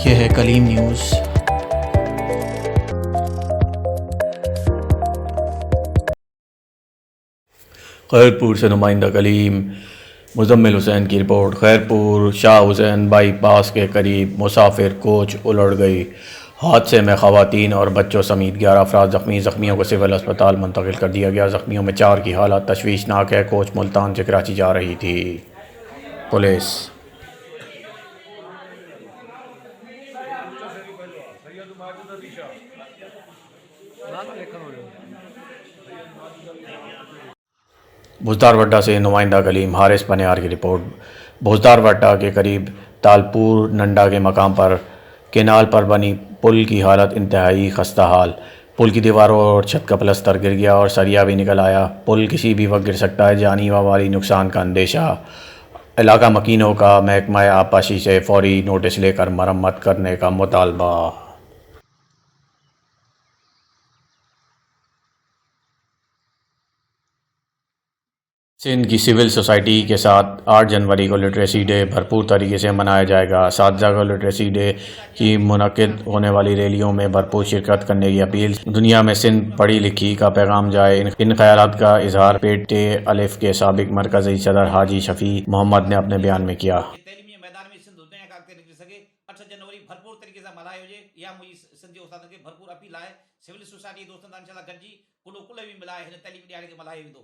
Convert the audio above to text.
यह है कलीम न्यूज़। खैरपुर से नुमाइंदा कलीम। मुजम्मिल हुसैन की रिपोर्ट। खैरपुर शाह हुसैन बाईपास के करीब मुसाफिर कोच उलट गई। हादसे में खवातीन और बच्चों समेत 11 अफराद जख्मी। जख्मियों को सिविल अस्पताल मुंतकिल कर दिया गया। जख्मियों में 4 की हालत तशवीशनाक है। कोच मुल्तान से कराची जा रही थी। पुलिस। भुजदार वड्डा से नुमाइंदा कलीम। हारिस पनियार की रिपोर्ट। भुजदार वड्डा के करीब तालपुर नंडा के मकाम पर केनाल पर बनी पुल की हालत इंतहाई खस्ता हाल। पुल की दीवारों और छत का प्लस्तर गिर गया और सरिया भी निकल आया। पुल किसी भी वक्त गिर सकता है। जानी व माली नुकसान का अंदेशा। इलाका मकीनों का महकमा आबपाशी से फौरी नोटिस लेकर मरम्मत करने का मुतालबा। सिंध की सिविल सोसाइटी के साथ 8 जनवरी को लिटरेसी डे भरपूर तरीके से मनाया जाएगा। सातजा को लिटरेसी डे की मुनक़िद होने वाली रैलियों में भरपूर शिरकत करने की अपील। दुनिया में सिंध पढ़ी लिखी का पैगाम जाए। इन ख्यालात का इजहार पेटे अलिफ के साबिक मरकज़ी सदर हाजी शफी मोहम्मद ने अपने बयान में किया। मैदान में सिंध दुनिया का सके 8 जनवरी भरपूर तरीके से मल्हायो हुजे या मुई सिंधी उस्तादन के भरपूर अपील है। सिविल सोसाइटी दोस्तन इंशाल्लाह गॾिजी कुल भी मिलाए हिन तैलीमी ॾियारे खे मल्हायो वेंदो।